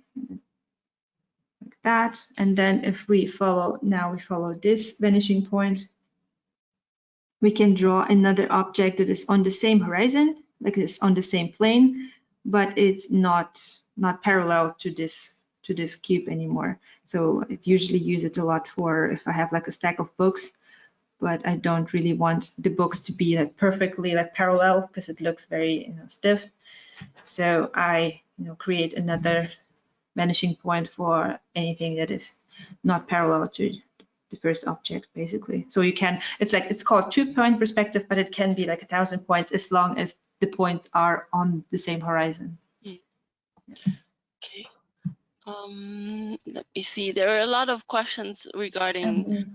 like that. And then if we follow this vanishing point, we can draw another object that is on the same horizon, like it's on the same plane, but it's not parallel to this cube anymore. So I usually use it a lot for if I have like a stack of books, but I don't really want the books to be like perfectly like parallel, because it looks very stiff. So I create another vanishing point for anything that is not parallel to the first object, basically. So you can, it's called 2-point perspective, but it can be like 1,000 points as long as the points are on the same horizon. Okay. Let me see. There are a lot of questions regarding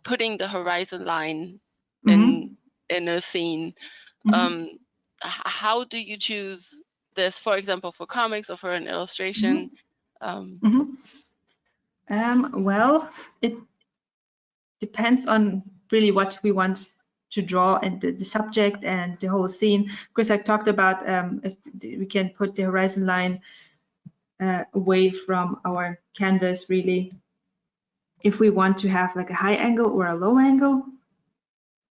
putting the horizon line in a scene. how do you choose this, for example, for comics or for an illustration? Well, it depends on really what we want to draw and the subject and the whole scene. Because I talked about if we can put the horizon line away from our canvas, really. If we want to have like a high angle or a low angle,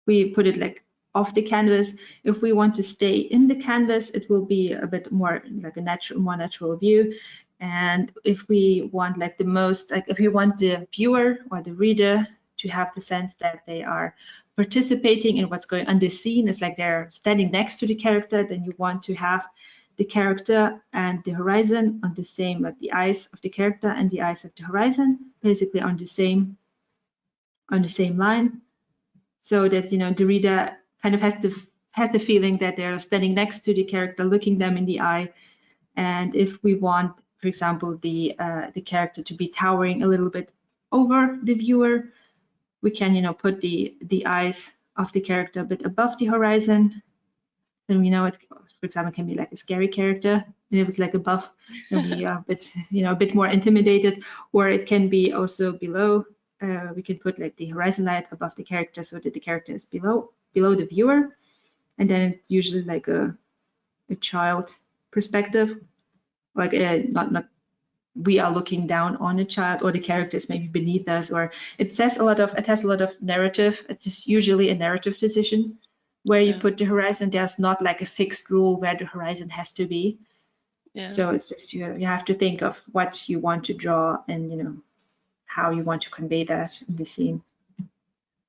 we put it like off the canvas. If we want to stay in the canvas, it will be a bit more like a more natural view. And if we want like the most, like if we want the viewer or the reader to have the sense that they are participating in what's going on the scene, it's like they're standing next to the character, then you want to have the character and the horizon on the same, like the eyes of the character and the eyes of the horizon, basically on the same line, so that the reader kind of has the feeling that they're standing next to the character, looking them in the eye. And if we want, for example, the character to be towering a little bit over the viewer, we can put the eyes of the character a bit above the horizon. And it, for example, can be like a scary character, and if it's like above, then we are a bit more intimidated. Or it can be also below. We can put like the horizon light above the character so that the character is below the viewer, and then it's usually like a child perspective, like not we are looking down on a child, or the character is maybe beneath us, or it has a lot of narrative. It's just usually a narrative decision where you put the horizon. There's not like a fixed rule where the horizon has to be. So it's just you have to think of what you want to draw and how you want to convey that in the scene.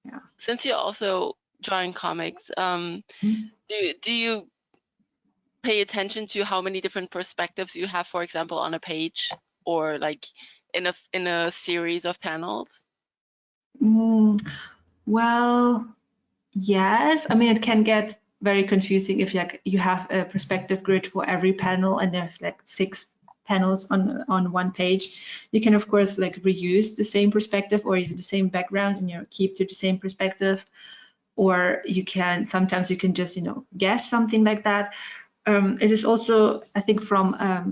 Yeah. Since you're also drawing comics, do you pay attention to how many different perspectives you have, for example, on a page or like in a series of panels? Well, yes. I mean, it can get very confusing if you have a perspective grid for every panel and there's like 6 panels on one page. You can of course like reuse the same perspective or even the same background and keep to the same perspective, or sometimes you can just guess something like that. It is also, I think, from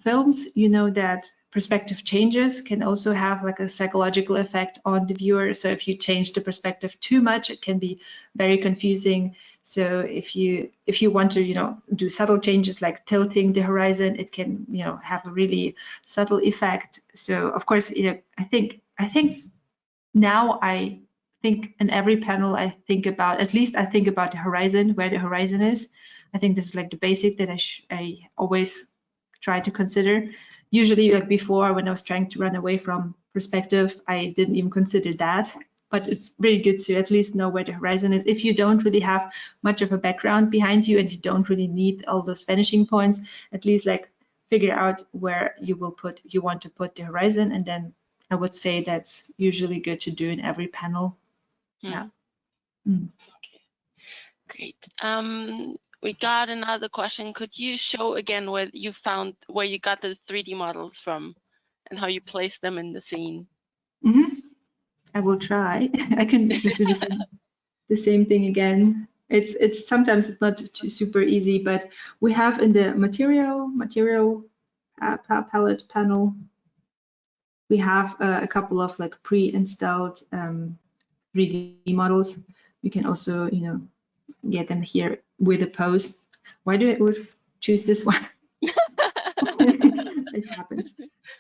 films, that perspective changes can also have like a psychological effect on the viewer. So if you change the perspective too much, it can be very confusing. So if you want to do subtle changes like tilting the horizon, it can have a really subtle effect. So of course I think now I think in every panel I think about the horizon, where the horizon is. I think this is like the basic that I always try to consider. Usually, like before, when I was trying to run away from perspective, I didn't even consider that. But it's really good to at least know where the horizon is. If you don't really have much of a background behind you and you don't really need all those vanishing points, at least like figure out where you want to put the horizon, and then I would say that's usually good to do in every panel. Yeah. Okay, great. We got another question. Could you show again where you got the 3D models from and how you place them in the scene? I will try. I can just do the same thing again. It's sometimes it's not super easy, but we have in the material palette panel, we have a couple of like pre-installed 3D models. You can also get them here with a pose. Why do I always choose this one? It happens.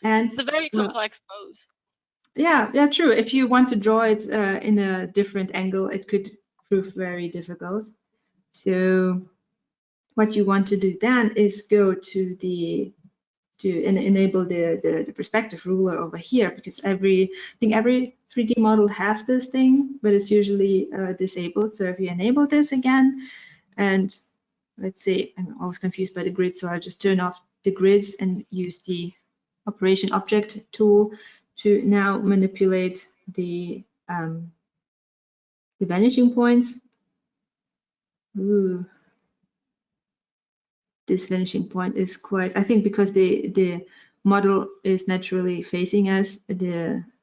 And it's a very complex pose. Yeah, true. If you want to draw it in a different angle, it could prove very difficult. So what you want to do then is go to enable the perspective ruler over here, because I think every 3D model has this thing, but it's usually disabled. So if you enable this again, and let's say I'm always confused by the grid, so I'll just turn off the grids and use the operation object tool to now manipulate the vanishing points. Ooh. This vanishing point is quite, I think, because the model is naturally facing us,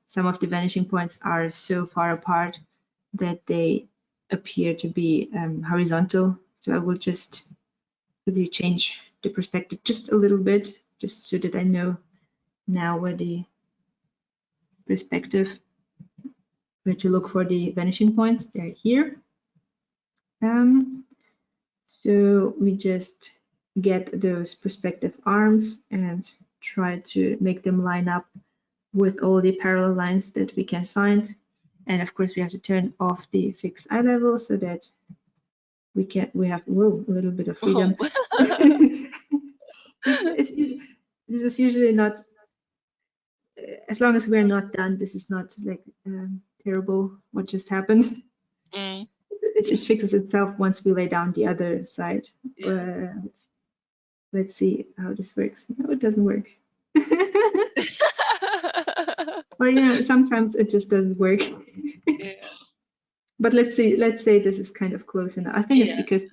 some of the vanishing points are so far apart that they appear to be horizontal. So I will just quickly change the perspective just a little bit, just so that I know now where the perspective, where to look for the vanishing points. They're here. So we just get those perspective arms and try to make them line up with all the parallel lines that we can find. And of course, we have to turn off the fixed eye level so that we have a little bit of freedom. this is usually not, as long as we're not done, this is not like terrible what just happened. Mm. It fixes itself once we lay down the other side. Yeah. But let's see how this works. No, it doesn't work. Well, you know, sometimes it just doesn't work. Yeah. But let's say this is kind of close enough. I think it's Yeah. because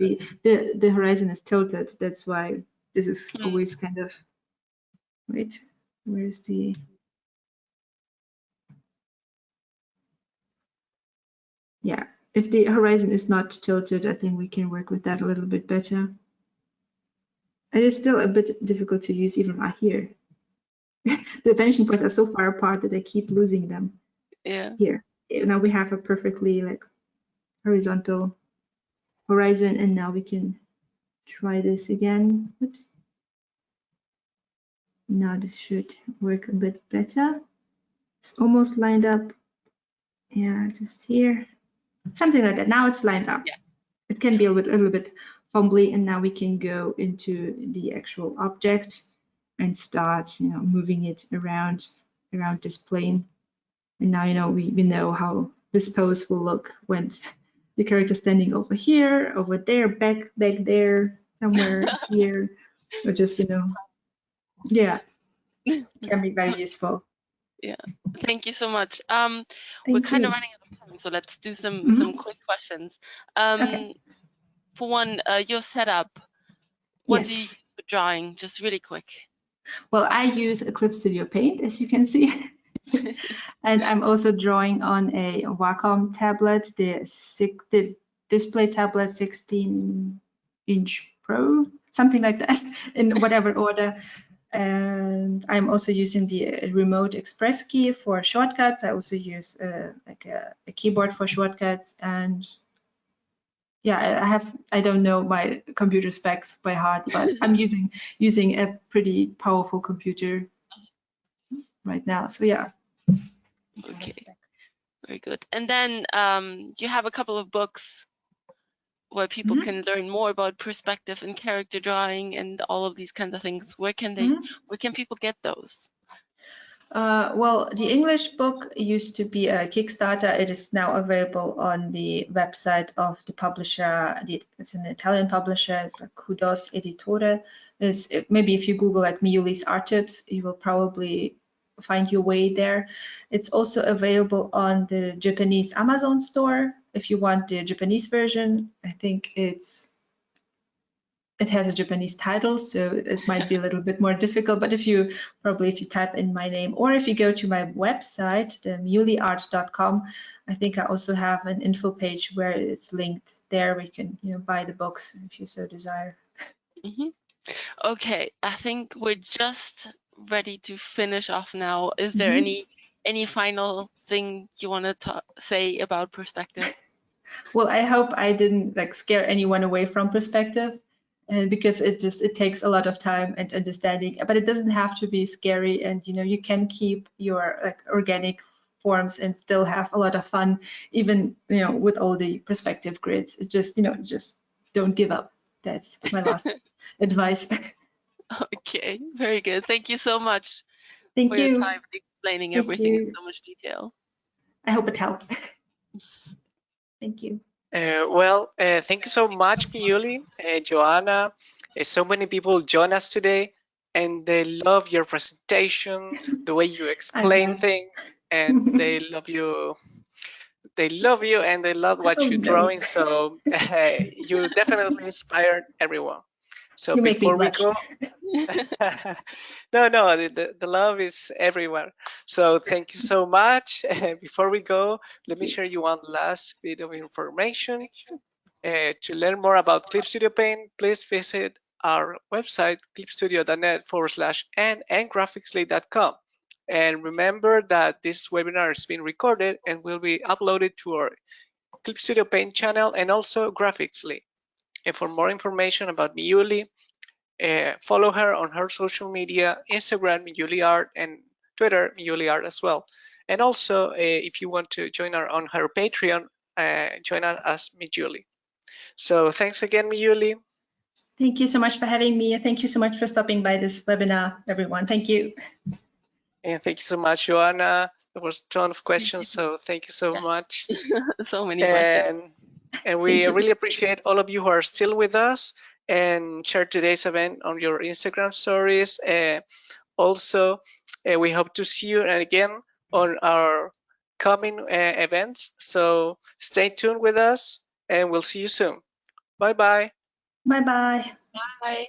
the horizon is tilted. That's why this is Hmm. always kind of, wait, where's the, yeah, if the horizon is not tilted, I think we can work with that a little bit better. It is still a bit difficult to use even right here. The vanishing points are so far apart that I keep losing them. Yeah. Here. Now we have a perfectly like horizontal horizon, and now we can try this again. Oops. Now this should work a bit better. It's almost lined up. Yeah, just here. Something like that. Now it's lined up. Yeah. It can be a little bit fumbly, and now we can go into the actual object and start, you know, moving it around this plane. And now, you know, we know how this pose will look when the character standing over here, over there, back there, somewhere here, or just, you know, yeah, can be very useful. Yeah. Thank you so much. We're Thank kind you. of running out of time, so let's do some Mhm. quick questions. Okay. For one, your setup. What do you Yes. use for drawing? Just really quick. Well, I use Eclipse Studio Paint, as you can see. And I'm also drawing on a Wacom tablet, the display tablet 16-inch Pro, something like that, in whatever order. And I'm also using the remote express key for shortcuts. I also use like a keyboard for shortcuts. And yeah, I don't know my computer specs by heart, but I'm using a pretty powerful computer right now. So yeah. Okay. Very good. And then you have a couple of books where people can learn more about perspective and character drawing and all of these kinds of things. Where can people get those? Well, the English book used to be a Kickstarter. It is now available on the website of the publisher. It's an Italian publisher. It's like Kudos Editore. Maybe if you Google like Miyuli's art tips, you will probably find your way there. It's also available on the Japanese Amazon store. If you want the Japanese version, I think it has a Japanese title, so it might be a little bit more difficult. But if you type in my name, or if you go to my website, the miyuliart.com, I think I also have an info page where it's linked there. We can, you know, buy the books if you so desire. Mm-hmm. Okay, I think we're just ready to finish off now. Is there any final thing you want to say about perspective? Well, I hope I didn't like scare anyone away from perspective, because it takes a lot of time and understanding, but it doesn't have to be scary. And you know, you can keep your like organic forms and still have a lot of fun, even, you know, with all the perspective grids. It just, you know, just don't give up. That's my last advice. Okay, very good. Thank you so much Thank for your you. time and explaining Thank everything in you. so much detail. I hope it helped. Thank you. Thank you so much, Miyuli, Joanna. So many people join us today, and they love your presentation, the way you explain I'm things, and they love you. They love you, and they love what Oh you're no. drawing. So you definitely inspired everyone. So You make me before we blush. go, no, the love is everywhere. So thank you so much. Before we go, let me share you one last bit of information. To learn more about Clip Studio Paint, please visit our website, clipstudio.net/n and graphicsly.com. And remember that this webinar is being recorded and will be uploaded to our Clip Studio Paint channel and also Graphicsly. And for more information about Miyuli, follow her on her social media, Instagram Miyuli Art, and Twitter Miyuli Art as well. And also, if you want to join her on her Patreon, join us as Miyuli. So thanks again, Miyuli. Thank you so much for having me. Thank you so much for stopping by this webinar, everyone. Thank you. And thank you so much, Joanna. There was a ton of questions, so thank you so much. So many questions. And we really appreciate all of you who are still with us and share today's event on your Instagram stories. Also, we hope to see you again on our coming events. So stay tuned with us and we'll see you soon. Bye-bye. Bye-bye. Bye.